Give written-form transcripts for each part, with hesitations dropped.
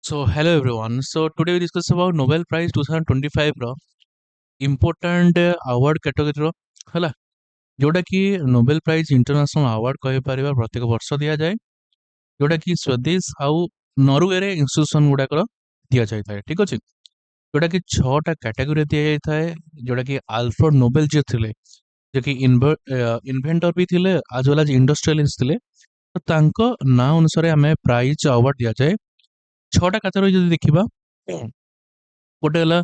So hello everyone. So today we discuss about Nobel Prize 2025 ର important award category ର ହେଲା जोटा कि नोबेल प्राइज इंटरनेशनल अवार्ड कहि परिबा प्रत्येक वर्ष दिया जाए जोटा कि स्वदेश आउ नॉर्वे रे इंस्टीट्यूशन गुडाकर दिया जाय थाए ठीक अछि जोटा कि छटा कैटेगरी दिया जाय थाए जोटा कि अल्फ्रेड नोबेल जे थिले जे कि इन्वेंटर भी थिले आज वेल एज इंडस्ट्रियलिस्ट थिले तो तांको ना अनुसार हमें प्राइज अवार्ड दिया जाए छटा कैटेगरी जदि देखिबा गोटे हला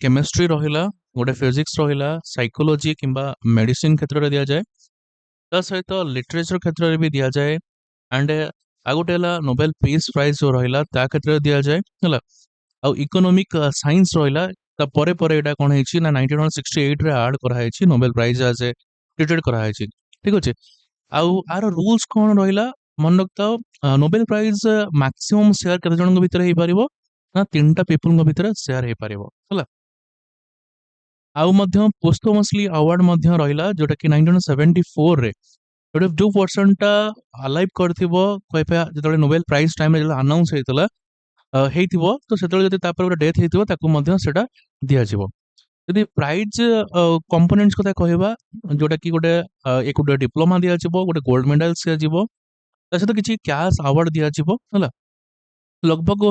केमिस्ट्री रहिला गोटे फिजिक्स रहिला साइकोलॉजी किंबा मेडिसिन क्षेत्र रे दिया जाए ता सहित लिटरेचर क्षेत्र रे भी दिया जाए एंड आ गोटे हला नोबेल पीस प्राइज जो रहिला ता क्षेत्र रे दिया जाए हला आ इकोनॉमिक साइंस रहिला ता परे परे एटा कोन हेछि ना 1968 रे ऐड करा हेछि Nobel prize as a treated करा हेछि ठीक अछि आउ आर रूल्स कोन रहिला मन रखता नोबेल प्राइज मैक्सिमम शेयर केते जन भीतर हे परिबो ना तीनटा पीपल भीतर शेयर हे परिबो हला आउ मध्य पोस्टोमसली अवार्ड मध्य रहिला जोटा कि 1974 रे जोटा जो पर्सन टा अलाइव करथिबो कहपा जेतले नोबेल प्राइज टाइम रे जेला अनाउंस हेतला हेतिबो तो सेतले जति तापर गोटे डेथ हेतिबो ताकू मध्य सेटा दिया जिवो यदि प्राइज कंपोनेंट्स कथा कहबा जोटा कि गोटे एक गोटे डिप्लोमा दिया जिवो गोटे गोल्ड मेडल दिया जिवो ता सहित किछि कैश अवार्ड दिया जिवो हला लगभग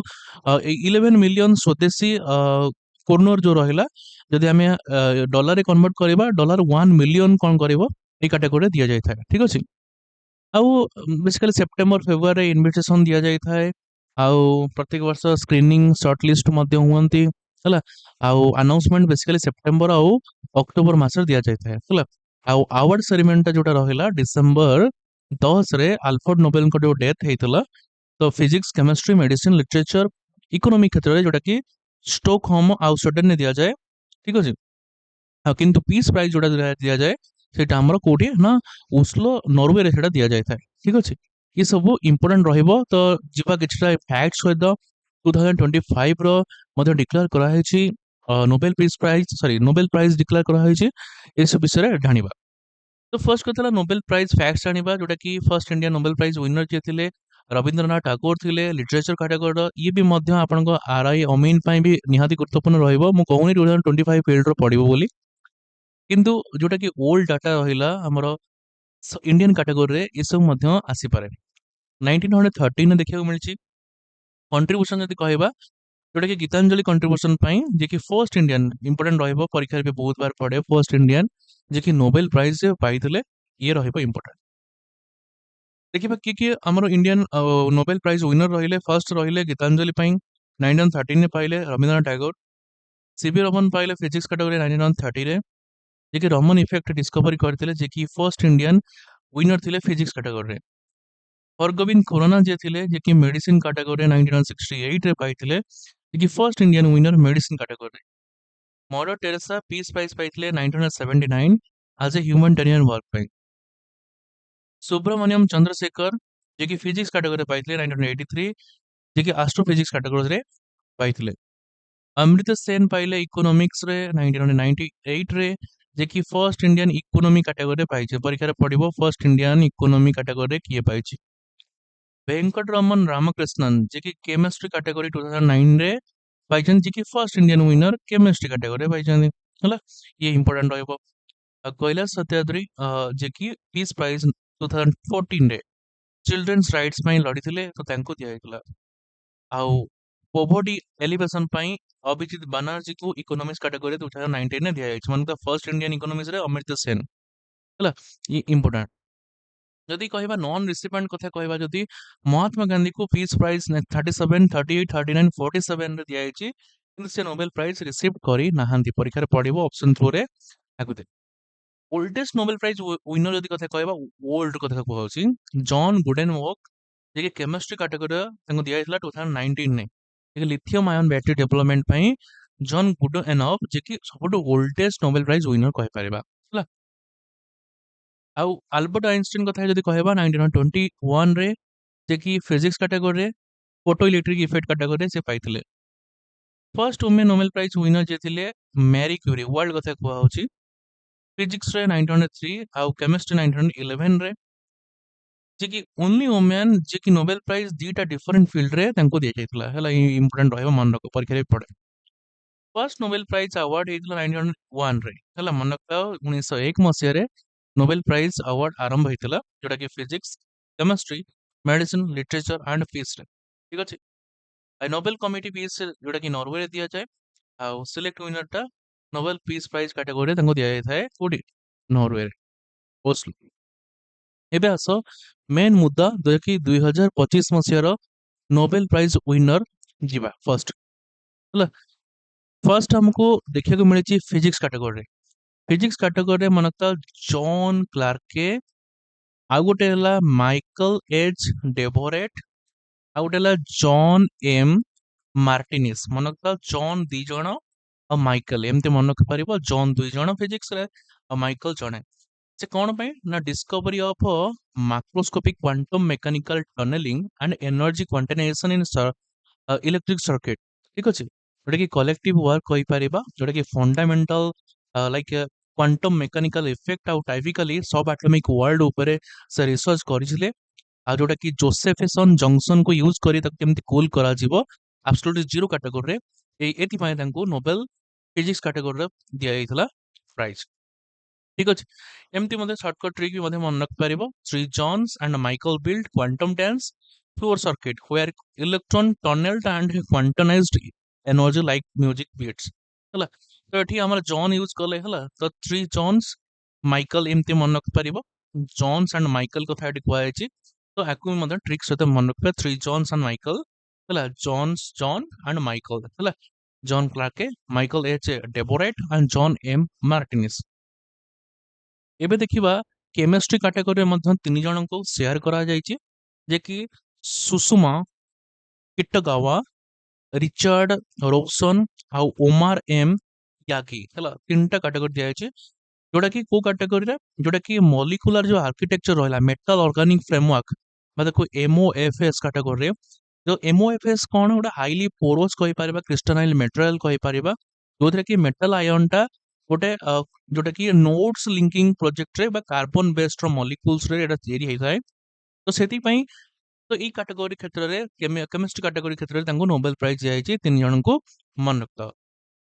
11 मिलियन स्वदेशी कोर्नर जो रहिला जदि हमें डॉलर रे कन्वर्ट करबा डॉलर 1 मिलियन कोन करबो ए कैटेगरी दिया जाय थाए ठीक अछि आउ बेसिकली सेप्टेम्बर फेब्रुआरी इनविटेशन दिया जाय थाए आउ प्रत्येक वर्ष स्क्रीनिंग शॉर्ट लिस्ट मध्य हुअंती हला आउ अनाउंसमेंट बेसिकली सेप्टेम्बर आउ अक्टोबर मास रे दिया जाय थाए हला आउ अवार्ड सेरेमनी ता जोटा रहिला डिसेंबर 10 रे अल्फ्रेड नोबेल को जो डेथ हेतला तो physics chemistry medicine literature economic क्षेत्र में जोटा कि स्टॉकहोम आउ स्वीडन ने दिया जाए ठीक अछि हाँ किंतु पीस प्राइज जोटा दिया जाए सेटा हमर कोठी ना ओस्लो नॉर्वे रे सेटा दिया जाय थाए ठीक अछि ये सब इंपोर्टेंट रहइबो तो जिबा किछटा फैक्ट्स सहित 2025 रो मध्ये डिक्लेयर करा हेछि Nobel peace prize sorry Nobel prize declare करा हेछि ए सब विषय रे जानिबा तो फर्स्ट कथला नोबेल प्राइज फैक्ट्स जानिबा जोटा कि first Indian Nobel prize winner जे थिले रविंद्रनाथ ठाकुर थिले लिटरेचर कैटेगरी ये भी मध्य आपनको आरआई अमीन पई भी निहाती गुरुत्वपूर्ण रहइबो मु कहूनी 2025 फील्ड रो पडिबो बोली किंतु जोटा कि ओल्ड डाटा रहिला हमरो इंडियन कैटेगरी रे ये सब मध्य आसी पारे 1913 देखियो मिलची कंट्रीब्यूशन जदि कहबा जोटा कि गीतांजलि कंट्रीब्यूशन पई जे कि फर्स्ट इंडियन इंपोर्टेंट रहइबो परीक्षा रे भी बहुत बार पड़े फर्स्ट इंडियन जे कि नोबेल प्राइज पाइथिले ये रहइबो इंपोर्टेंट देखिबा कि हमरो इंडियन नोबेल प्राइज विनर रहिले फर्स्ट रहिले गीतांजलि पई 1913 ने पाइले रविंद्रनाथ टैगोर सीवी रमन पाइले फिजिक्स कैटेगरी 1930 रे जे कि रमन इफेक्ट डिस्कवरी करथिले जे कि फर्स्ट इंडियन विनर थिले फिजिक्स कैटेगरी रे हरगोविंद खुराना जे थिले जे कि मेडिसिन कैटेगरी 1968 रे पाइथिले जे कि first Indian winner medicine category रे मदर टेरेसा पीस प्राइज पाइथिले 1979 एज ए ह्यूमैनिटेरियन वर्क पे सुब्रमण्यम चंद्रशेखर जे कि फिजिक्स कैटेगरी पाइथिले 1983 जे कि एस्ट्रोफिजिक्स कैटेगरी रे पाइथिले अमृता सेन पाइले इकोनॉमिक्स रे 1998 रे जे कि फर्स्ट इंडियन इकोनॉमी कैटेगरी पाइछे परीक्षा रे पडिबो फर्स्ट इंडियन इकोनॉमी कैटेगरी किए पाइछे वेंकट रमन रामकृष्णन जे कि केमिस्ट्री कैटेगरी 2009 रे पाइछन जे कि first Indian winner chemistry category पाइछन हला ये इंपोर्टेंट रहइबो कैलाश सत्याद्री जे कि पीस प्राइज 2014 रे चिल्ड्रंस राइट्स पई लड़ीथिले तो तांको दिया हेतला आउ पोवर्टी एलिवेशन पई अभिजीत बनर्जी को इकोनॉमिक्स कैटेगरी 2019 ने दिया जायछि मतलब फर्स्ट इंडियन इकोनॉमिक्स रे अमृता सेन हला ये इंपोर्टेंट जदि कहबा नॉन रिसिपेंट कथा कहबा जदि महात्मा गांधी को पीस प्राइज 37 38 39 47 रे दिया जायछि किंतु से नोबेल प्राइज रिसीव करी नाहांती परीक्षा रे पडिबो ऑप्शन 4 रे आगुते ओल्डेस्ट नोबेल प्राइज विनर जदि कथा कहबा ओल्ड कथा कहउछि जॉन गुडेनवर्क जे कि केमिस्ट्री कैटेगरी तांको दिया जायतिला 2019 ने जे लिथियम आयन बैटरी डेवलपमेंट पई जॉन गुडेनवर्क जे कि सबटो ओल्डेस्ट नोबेल प्राइज विनर कहि परिबा हला आउ अल्बर्ट आइंस्टाइन कथा जदि कहबा 1921 रे जे कि फिजिक्स कैटेगरी रे फोटो इलेक्ट्रिक इफेक्ट कैटेगरी से पाइथिले first women Nobel prize winner जे थिले मैरी क्यूरी वर्ल्ड कथा कहवा होची फिजिक्स रे 1903 आउ केमिस्ट्री 1911 रे जे कि ओनली वुमेन जे कि नोबेल प्राइज दीटा डिफरेंट फील्ड रे तांको दिया जायतला हला इंपोर्टेंट रहबो मन रखो परीक्षा रे पड़े फर्स्ट नोबेल प्राइज अवार्ड हेतला 1901 रे हला मन रखो 1901 मसिया रे नोबेल प्राइज अवार्ड आरंभ हेतला जोटा कि physics chemistry medicine literature and peace रे ठीक अछि आ नोबेल कमिटी पीस जोटा कि नॉर्वे रे दिया जाय आ सिलेक्ट विनर टा नोबेल पीस प्राइज कैटेगरी रे तांको दिया जाय थाए कोडी नॉर्वे रे ओस्लो एबे आस मेन मुद्दा जो कि 2025 मसियार नोबेल प्राइज विनर जीवा हला फर्स्ट हमको देखिया को मिले फिजिक्स कैटेगरी रे फिजिक्स कैटेगरी रे मनता जॉन क्लार्के आ गोटे हला माइकल एच डेवोरेट आ गोटे हला जॉन एम मार्टिनिस मनता जॉन दी जण आ माइकल एमते मन रखि परिबो जॉन दुई जण फिजिक्स रे आ माइकल जणे से कौन पे ना discovery of macroscopic quantum mechanical tunnelling and energy quantization in electric circuit ठीक अच्छे जोटा कि कलेक्टिव वर्क कहि परिबा जोटा कि fundamental like quantum mechanical effect आउ टाइपिकली सब एटॉमिक वर्ल्ड ऊपर से रिसर्च करथिले आ जोटा कि जोसेफसन जंक्शन को यूज करी तक केमती कूल करा जीवो एब्सोल्युटली जीरो कैटेगरी रे एथि पय तांको नोबेल फिजिक्स कैटेगरी रे दिया जायतला प्राइज ठीक अच्छे एमती मते शॉर्टकट ट्रिक भी मते मन रख परिबो three Johns and Michael build quantum dance floor circuit where electron tunneled and quantized energy like music beats हला तो एठी हमर जॉन यूज करले हला तो थ्री जॉन्स माइकल एमती मन रख परिबो जॉन्स एंड माइकल को थाडी कुआ जायछि तो आकु मते ट्रिक सते मन रख थ्री जॉन्स एंड माइकल हला जॉन्स जॉन एंड माइकल हला John Clarke Michael H Devoret and John M Martinis एबे देखिबा केमिस्ट्री कैटेगरी मध्ये तीन जन को शेयर करा जायछि जे कि सुषमा किटगावा रिचर्ड रोबसन आउ ओमार एम यागी हला तीनटा कैटेगरी दिया जायछि जोटा कि को कैटेगरी रे जोटा कि मॉलिक्यूलर जो आर्किटेक्चर रहला मेटल ऑर्गेनिक फ्रेमवर्क मतलब को एमओएफएस कैटेगरी रे जो एमओएफएस कोन गोटा हाईली पोरस कहि परिबा क्रिस्टलाइन मटेरियल कहि परिबा जोथरे कि मेटल आयन टा गोटे जोटा कि नोड्स लिंकिंग प्रोजेक्ट रे बा कार्बन बेस्ड मॉलिक्यूल्स रे एटा तयारी हेइ थाए तो सेति पई तो ई कैटेगरी क्षेत्र रे केमिस्ट्री कैटेगरी क्षेत्र रे तांको नोबेल प्राइज दिया जायछि तीन जन को मन रखता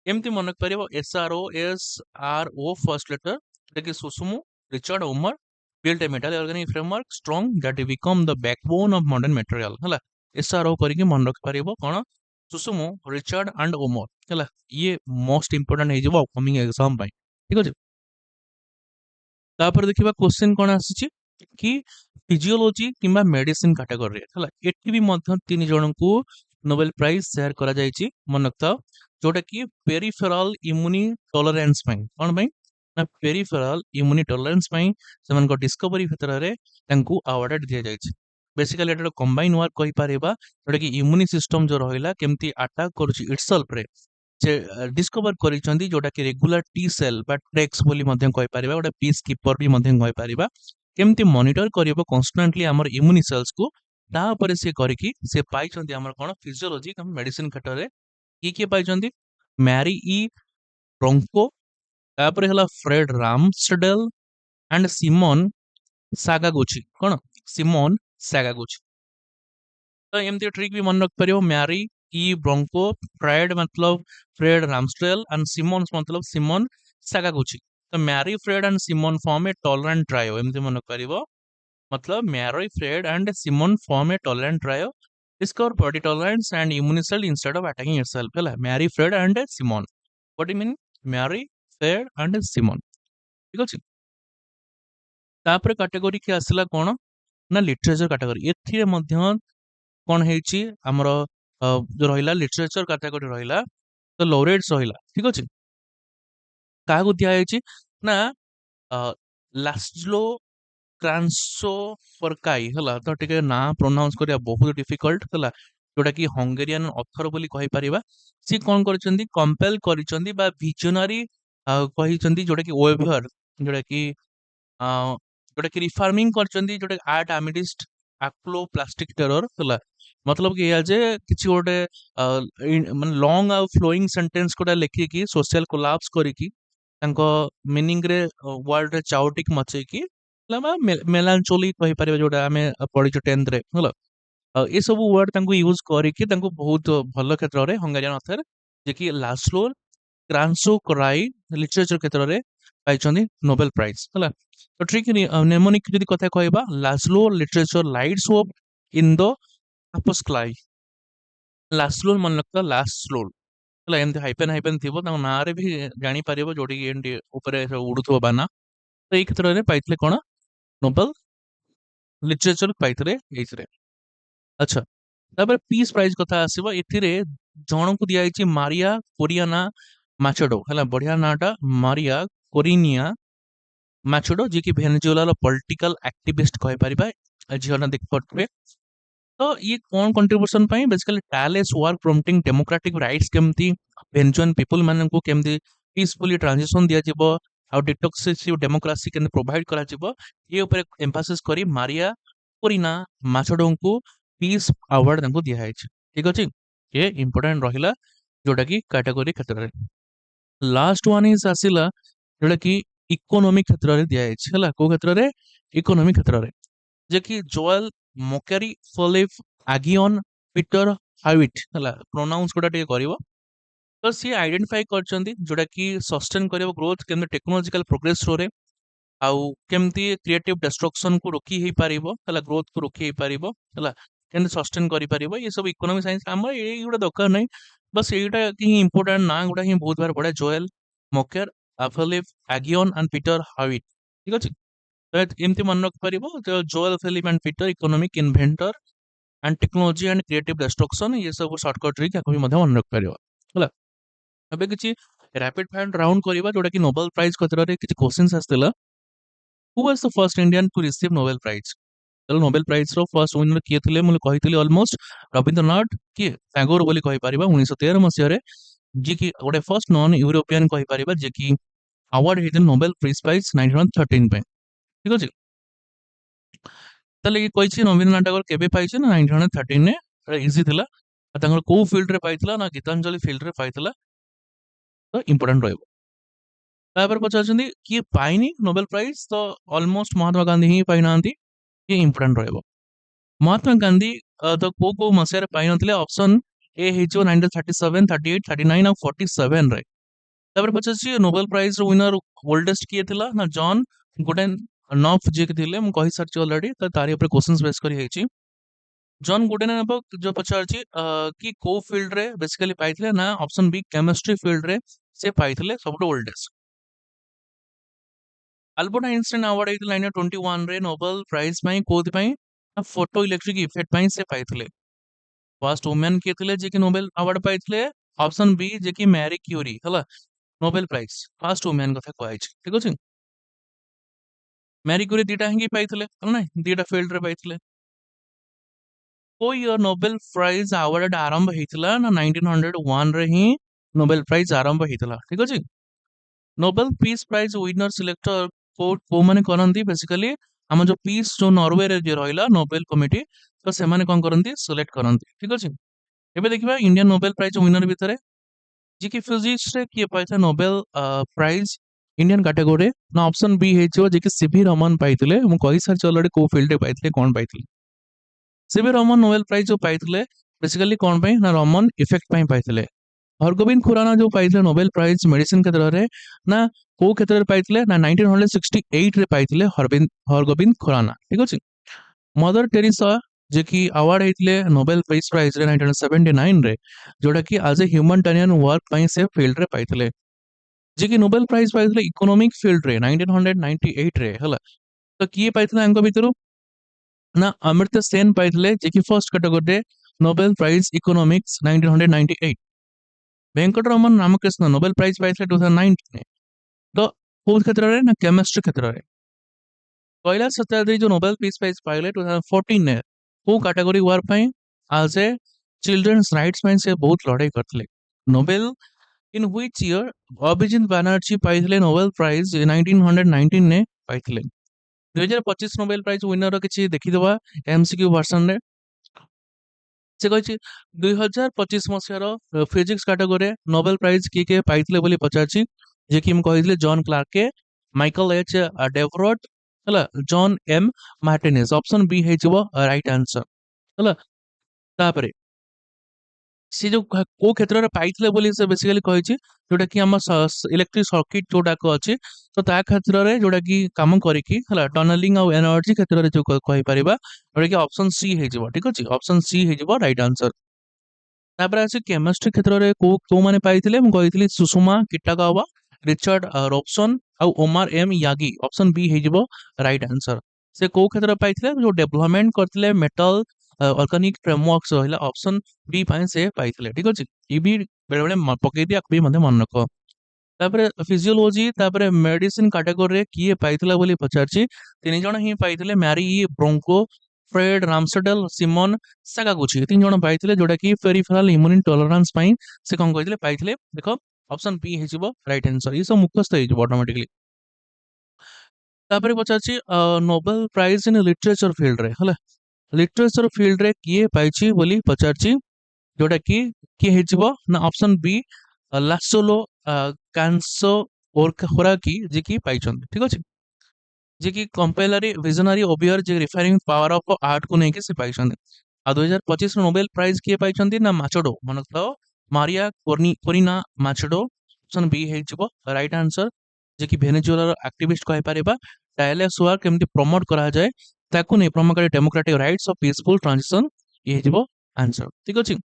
एमती मन रख परिबो एसआरओ फर्स्ट लेटर जोटा कि सुसुमु Richard Omar built a metal organic framework strong that become the backbone of modern material हला एसआरओ करिके मन रख परिबो कोन सुसुमु रिचर्ड एंड ओमर हला ये मोस्ट इंपोर्टेंट हे जबो अपकमिंग एग्जाम पई ठीक अछि तापर देखिबा क्वेश्चन कोन आसीछि कि फिजियोलॉजी किंबा मेडिसिन कैटेगरी हला एठी भी मध्य तीन जन को नोबेल प्राइज शेयर करा जायछि मन रखता जोटा कि पेरिफेरल इम्यूनी टॉलरेंस पई कोन पई ना पेरिफेरल इम्यूनी टॉलरेंस पई सेमन को डिस्कवरी क्षेत्र रे तांको अवार्ड दिया जायछि बेसिकली एटा कंबाइन वर्क कहि पारेबा जोटा कि इम्यूनी सिस्टम जो रहिला केमती अटैक करूछि इटसेल्फ रे से डिस्कवर करिसंदी जोटा कि रेगुलर टी सेल बा ट्रेक्स बोली मध्यम कहि पारिबा गोटे पीस कीपर भी मध्यम कहि पारिबा केमती मॉनिटर करिवो कांस्टेंटली हमर इम्यूनी सेल्स को ता ऊपर से करिकि से पाइछंदी हमर कोन फिजियोलॉजी कम मेडिसिन खटर रे की पाइछंदी मैरी ई ब्रोंको तापर हला Fred Ramsdell and Simon Sakaguchi कोन सिमोन सागागुची तो एमती ट्रिक भी मन रख परियो मैरी ई ब्रोंको फ्रेड मतलब फ्रेड रामस्टेल एंड सिमोन्स मतलब सिमोन सागागुची तो Mary Fred and Simon form a tolerant trio एमती मन करिवो मतलब Mary Fred and Simon form a tolerant trio discover body tolerance and immune cell instead of attacking itself hela mary fred and simon what do you mean mary fred and simon ठीक अछि तापर category के आसला कोन ना literature category एथिरे मध्य कोन हेछि हमरो जो रहिला लिटरेचर कैटेगरी रहिला तो लॉरेट्स रहिला ठीक अछि कागु दिया हेछि ना लास्लो क्रांसो फरकाई हला तो टिके ना प्रोनाउंस करिया बहुत डिफिकल्ट हला जोटा कि हंगेरियन ऑथर बोली कहि परिबा सी कोन करचंदी कंपेल करचंदी बा विजनरी कहिचंदी जोटा कि वेभर जोटा कि जोटा कि रिफार्मिंग करचंदी जोटा आर्ट आमिडिस्ट आक्लो प्लास्टिक टेरर हला मतलब कि या जे किछि गोटे मन लॉन्ग आ फ्लोइंग सेंटेंस कोटा लेखि कि सोशल कोलैप्स करी कि तांको मीनिंग रे वर्ड रे चाउटिक मचे कि मेलांचोली कहि परिबा जोटा आमे पढिଛୁ 10th रे होला ए सब वर्ड तांको यूज करिके तांको बहुत भल क्षेत्र रे हंगारियन ऑथर जे कि लास्लो क्रांसो क्राई लिटरेचर क्षेत्र रे पाइछन्ती नोबेल प्राइज होला तो ठीक नि नेमोनिक जदि कथा कहबा Laszlo literature lights of in the अपोस्क्लाई लास्लो मन लगता लास्लो ହେଲା ଏମିତି ହାଇପେନ୍ ହାଇପେନ୍ ଥିବ ତାଙ୍କ ନାଁରେ ବି ଜାଣିପାରିବ ଯୋଉଠିକି ଏମିତି ଉପରେ ଉଡୁଥିବ ବାନା ତ ଏଇ କ୍ଷେତ୍ରରେ ପାଇଥିଲେ କଣ ନୋବେଲ ଲିଟରେଚର ପାଇଥିଲେ ଏଇଥିରେ ଆଚ୍ଛା ତାପରେ ପିସ୍ ପ୍ରାଇଜ କଥା ଆସିବ ଏଥିରେ ଜଣଙ୍କୁ ଦିଆଯାଇଛି ମାରିଆ କୋରିଆନା ମାଚେଡୋ ହେଲା ବଢିଆ ନାଁଟା ମାରିଆ କୋରିନିଆ ମାଚେଡୋ ଯିଏକି ଭେନେଜୁଏଲାର ପଲିଟିକାଲ ଆକ୍ଟିଭିଷ୍ଟ କହିପାରିବା ଝିଅଟା ଦେଖିପାରୁଥିବେ ତ ଇଏ କଣ କଣ୍ଟ୍ରିବ୍ୟୁସନ ପାଇଁ basically tireless work prompting democratic rights କେମିତି ଭେନେଜୁଆନ ପିପୁଲ ମାନଙ୍କୁ କେମିତି ପିସଫୁଲି ଟ୍ରାንଜିସନ ଦିଆଯିବ ଆଉ ଡିଟକ୍ସିଭ ଡେମୋକ୍ରାସି କେମିତି ପ୍ରୋଭାଇଡ କରାଯିବ ଏ ଉପରେ ଏମ୍ଫାସିସ୍ କରି ମାରିଆ କୋରିନା ମାଚେଡୋଙ୍କୁ ପିସ୍ ଆୱାର୍ଡ ତାଙ୍କୁ ଦିଆଯାଇଛି ଠିକ ଅଛି ଏ ଇମ୍ପୋର୍ଟାଣ୍ଟ ରହିଲା ଯୋଉଟା କି କାଟାଗୋରୀ କ୍ଷେତ୍ରରେ ଲାଷ୍ଟ ୱାନ୍ ଇଜ ଆସିଲା ଯୋଉଟା କି ଇକୋନୋମିକ କ୍ଷେତ୍ରରେ ଦିଆଯାଇଛି ହେଲା କୋଉ କ୍ଷେତ୍ରରେ ଇକୋନୋମିକ କ୍ଷେତ୍ରରେ ଯେ କି ଜୋଏଲ ମୋକାରି ଫୋଲିଫ ଆଗିଅନ ପିଟର ହାଇଟ୍ ହେଲା ପ୍ରୋନାଉନ୍ସ ଗୁଡା ଟିକେ କରିବ ତ ସିଏ ଆଇଡେଣ୍ଟିଫାଇ କରିଛନ୍ତି ଯୋଉଟା କି ସଷ୍ଟେନ କରିବ ଗ୍ରୋଥ କେମିତି ଟେକ୍ନୋଲୋଜିକାଲ ପ୍ରୋଗ୍ରେସ ଥ୍ରୋରେ ଆଉ କେମିତି କ୍ରିଏଟିଭ ଡେଷ୍ଟ୍ରକ୍ସନ କୁ ରୋକି ହେଇପାରିବ ହେଲା ଗ୍ରୋଥ କୁ ରୋକି ହେଇପାରିବ ହେଲା କେମିତି ସଷ୍ଟେନ କରିପାରିବ ଏ ସବୁ ଇକୋନୋମିକ ସାଇନ୍ସ ଆମର ଏଇଗୁଡ଼ା ଦରକାର ନାହିଁ ବସ୍ ଏଇଟା ହିଁ ଇମ୍ପୋର୍ଟାଣ୍ଟ ନା ଗୁଡା ହିଁ ବହୁତ ବାର ପଡେ ଜୋଏଲ ମୋକେର ଆଫଲିଫ ଆଗିଅନ ଆଣ୍ଡ ପିଟର ହାଇଟ୍ ଠିକ ଅଛି ତ ଏମିତି ମନେ ରଖିପାରିବ Joel Philippe and Peter economic inventor and technology and creative destruction ଏ ସବୁ ସର୍ଟକଟ ରେ ତାକୁ ବି ମଧ୍ୟ ମନେ ରଖିପାରିବ ହେଲା ଏବେ କିଛି ରାପିଡ ଫାୟାର ରାଉଣ୍ଡ କରିବା ଯୋଉଟା କି ନୋବେଲ ପ୍ରାଇଜ କ୍ଷେତ୍ରରେ କିଛି କ୍ୱେଶ୍चंस ଆସିଥିଲା who was the first Indian to receive Nobel prize चलो नोबेल प्राइज रो फर्स्ट विनर किए थे मुझे कही ऑलमोस्ट रविंद्रनाथ किए टैगोर बोली कहि परिबा 1913 मसिया रे जे कि गोटे फर्स्ट नॉन यूरोपियन कहि परिबा जे कि अवार्ड हेतु नोबेल पीस प्राइज 1913 पे ठीक अछि तले ये कहिछि रविंद्रनाथ टैगोर केबे पाइछि ना 1913 ने इजी थिला तांगर को फील्ड रे पाइथिला ना गीतांजलि फील्ड रे पाइथिला तो इंपोर्टेंट रहइबो तापर पचारछन्ती किए पाइनी नोबेल प्राइज तो ऑलमोस्ट महात्मा गांधी ही पाइ नांती ये इंपोर्टेंट रहइबो महात्मा गांधी तो को मसिया रे पाइ नथिले ऑप्शन ए हेचो 1937 38 39 और 47 रे तापर पचारछि नोबेल प्राइज रो विनर ओल्डेस्ट किए थिला ना जॉन गुडेन नॉफ जे के थिले मु कहि सारछि ऑलरेडी तो तारि ऊपर क्वेश्चंस बेस करी हेछि जॉन गुडेन नॉफ जो पचारछि कि को फील्ड रे बेसिकली पाइथिले ना ऑप्शन बी केमिस्ट्री फील्ड रे से पाइथिले सबटो ओल्डेस्ट अल्बर्ट आइंस्टाइन अवार्ड हेतु 1921 रे नोबेल प्राइज पई कोथि पई फोटो इलेक्ट्रिक इफेक्ट पई से पाइथिले फर्स्ट वुमेन के थिले जे कि नोबेल अवार्ड पाइथिले ऑप्शन बी जे कि मैरी क्यूरी हला नोबेल प्राइज फर्स्ट वुमेन कथा कहै छै ठीक अछि मैरी क्यूरी दीटा हिंगी पाइथिले नै दीटा फील्ड रे पाइथिले को ईयर नोबेल प्राइज अवार्ड आरंभ हेतिला ना 1901 रे ही नोबेल प्राइज आरंभ हेतिला ठीक अछि Nobel peace prize winner selector को माने करंती बेसिकली हम जो पीस जो नॉर्वे रे जे रहिला नोबेल कमिटी तो से माने कोन करंती सिलेक्ट करंती ठीक अछि एबे देखिबा इंडियन नोबेल प्राइज विनर भितरे जे कि फिजिक्स रे किए पाइथा नोबेल प्राइज इंडियन कैटेगरी ना ऑप्शन बी हेचो जे कि सीवी रमन पाइथिले मु कहि सर ऑलरेडी को फील्ड रे पाइथिले कोन पाइथिले सीवी रमन नोबेल प्राइज जो पाइथिले बेसिकली कोन पई ना रमन इफेक्ट पई पाइथिले हरगोविंद खुराना जो पाइथिले नोबेल प्राइज मेडिसिन क्षेत्र रे ना को क्षेत्र रे पाइथिले ना 1968 रे पाइथिले हरगोविंद खुराना ठीक अछि मदर टेरेसा जे कि अवार्ड हेतिले नोबेल पीस प्राइज रे 1979 रे जोटा कि एज ए ह्यूमैनिटेरियन वर्क पई से फील्ड रे पाइथिले जे कि नोबेल प्राइज पाइथिले इकोनॉमिक फील्ड रे 1998 रे हला तो किए पाइथिले अंक भितरु ना अमर्त्य सेन पाइथिले जे कि फर्स्ट कैटेगरी रे Nobel prize economics 1998 Venkatraman Ramakrishna Nobel prize पाइथिले 2009 ने तो कोन क्षेत्र रे ना केमिस्ट्री क्षेत्र रे कैलाश सत्यार्थी जो नोबेल पीस प्राइज पाइले 2014 ने को कैटेगरी वर्क पई एज ए चिल्ड्रंस राइट्स पई से बहुत लड़ाई करथिले Nobel in which year Abhijit Banerjee पाइथिले नोबेल प्राइज 1919 ने पाइथिले 2025 नोबेल प्राइज विनर रो किछि देखि देबा एमसीक्यू वर्जन रे से कहि 2025 मसियार फिजिक्स कैटेगरी नोबेल प्राइज के पाइथिले बोली पचारछि जे कि हम कहिथिले जॉन क्लार्क के माइकल एच डेवरोट ହେଲା John M Martinis option B ହେଇଯିବ ରାଇଟ୍ आंसर ହେଲା ତାପରେ ସେ ଯୋଉ କୋଉ କ୍ଷେତ୍ରରେ ପାଇଥିଲେ ବୋଲି ସେ ବେସିକାଲି କହିଛି ଯୋଉଟା କି ଆମ ଇଲେକ୍ଟ୍ରିକ सर्किट ଯୋଉଟାକ ଅଛି ତ ତା କ୍ଷେତ୍ରରେ ଯୋଉଟା କି କାମ କରିକି ହେଲା ଟନେଲିଂ ଆଉ ଏନର୍ଜି କ୍ଷେତ୍ରରେ ଯୋଉ କହିପାରିବା ଯୋଉଟା କି ଅପସନ ସି ହେଇଯିବ ଠିକ ଅଛି ଅପସନ ସି ହେଇଯିବ ରାଇଟ୍ ଆନ୍ସର ତାପରେ ଅଛି କେମିଷ୍ଟ୍ରି କ୍ଷେତ୍ରରେ କୋଉମାନେ ପାଇଥିଲେ ମୁଁ କହିଥିଲି ସୁଷମା କିଟାଗାୱା ରିଚର୍ଡ ରବସନ ଆଉ ଓମାର ଏମ୍ ୟାଗି ଅପସନ ବି ହେଇଯିବ ରାଇଟ୍ ଆନ୍ସର ସେ କୋଉ କ୍ଷେତ୍ରରେ ପାଇଥିଲେ ଯୋଉ ଡେଭଲପମେଣ୍ଟ କରିଥିଲେ ମେଟାଲ ଅର୍ଗାନିକ ଫ୍ରେମୱାର୍କସ ରହିଲା ଅପସନ बी ପାଇଁ ସେ ପାଇଥିଲେ ଠିକ ଅଛି ଇ ବି ବେଳେ ବେଳେ ପକେଇ ଦିଏ ଆକୁ ବି ମଧ୍ୟ ମନେ ରଖ ତାପରେ ଫିଜିଓଲୋଜି ତାପରେ ମେଡିସିନ କାଟେଗୋରୀରେ କିଏ ପାଇଥିଲା ବୋଲି ପଚାରିଛି ତିନି ଜଣ ହିଁ ପାଇଥିଲେ ମ୍ୟାରି ବ୍ରୋଙ୍କୋ फ्रेड रामसडल सिमन सागागुची तीन जण पाइथिले जोटा कि पेरिफेराल इम्यून टॉलरेंस ପାଇଁ ସେ କଣ କହିଥିଲେ ପାଇଥିଲେ ଦେଖ ऑप्शन बी ହେଇଯିବ राइट आंसर ये सब मुखस्त ହେଇଯିବ ऑटोमेटिकली तापर पचारछि Nobel prize in literature field रे हला लिटरेचर फील्ड रे किए पाइछि बोली पचारछि जोटा कि किए ହେଇଯିବ ना ऑप्शन बी लासोलो कांसो होराकी जे कि पाइछन ठीक अछि जे कि कंपेलरी विजनरी ओबियर जे रिफरिंग पावर ऑफ आर्ट को लेके से पाइछन आ 2025 नोबेल प्राइज किए पाइछन ना माचडो मन तो मारिया कोरिना माचडो ऑप्शन बी ହେଇଯିବ राइट आंसर जे कि वेनेजुएला एक्टिविस्ट कहि परिबा टायरलेस वर्क केमति प्रमोट करा जाए ताकू नै प्रमोट करे democratic rights of peaceful transition ये ହେଇଯିବ आंसर ठीक अछि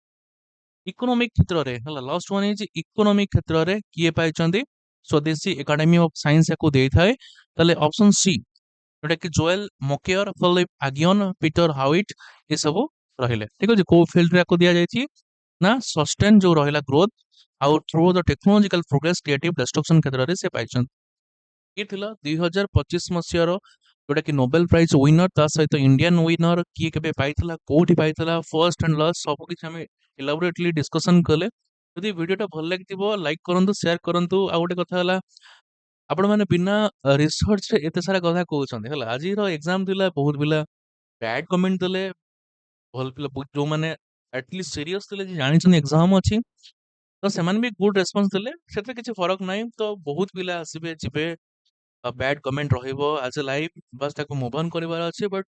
इकोनॉमिक क्षेत्र रे हला लास्ट वन इज इकोनॉमिक क्षेत्र रे किए पाइछंती स्वदेशी एकेडमी ऑफ साइंस को देई थाए तले ऑप्शन सी जोटा कि जोएल मोकेयर फिलिप आगियन पीटर हाउइट ये सब रहिले ठीक अछि को फील्ड रे को दिया जायछि ना सस्टेन जो रहिला ग्रोथ आउ through the technological progress creative destruction क्षेत्र रे से पाइछन ये थिला 2025 मसिया रो जोटा कि नोबेल प्राइज विनर ता सहित इंडियन विनर किए केबे पाइथिला कोठी पाइथिला फर्स्ट एंड लास्ट सब किछ हमें इलाबोरेटली डिस्कशन कले यदि वीडियोटा भल लागिथिबो लाइक करंतु शेयर करंतु आ गोटे कथा हला आपण माने बिना रिसर्च रे एते सारा कथा कहउछन हला आजी रो एग्जाम दिला बहुत बिला बैड कमेंट देले भल पिला जो माने एटलीस्ट सीरियस दिले जे जानि छन एग्जाम अछि तो सेमान भी गुड रेस्पॉन्स दिले सेते किछि फरक नाही तो बहुत पिला आसीबे जिबे बैड कमेंट रहिबो एज अ लाइफ बस ताको मूव ऑन करिवार अछि बट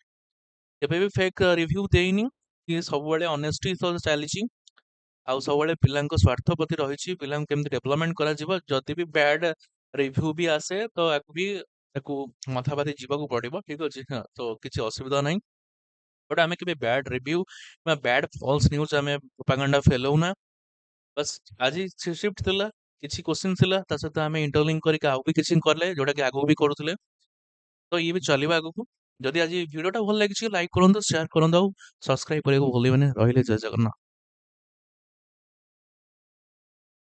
केबे भी फेक रिव्यू देइनी कि सब बळे ऑनेस्टी तो चलीछि आउ सब बळे पिलांको स्वार्थ प्रति रहिछि पिलांको केमति डेवलपमेंट करा जिवो जति भी बैड रिव्यू भी आसे तो आकु भी ताकू मथाबादी जीवाकू पड़िबो ठीक अछि तो किछि असुविधा नाही बट आमे केबे बैड रिव्यू बा बैड फॉल्स न्यूज़ आमे प्रोपेगेंडा फैलाउना बस आज शिफ्ट थिला किछि क्वेश्चन थिला ता सहित आमे इंटरलिंक करके आउ भी किछि करले जोटा कि आगु भी करूथिले तो ये भी चलिबा आगु को जदि आज वीडियोटा भल लागिछि लाइक करंतु शेयर करंतु सब्सक्राइब करियो भूलिबेनी रहिले जय जगन्नाथ।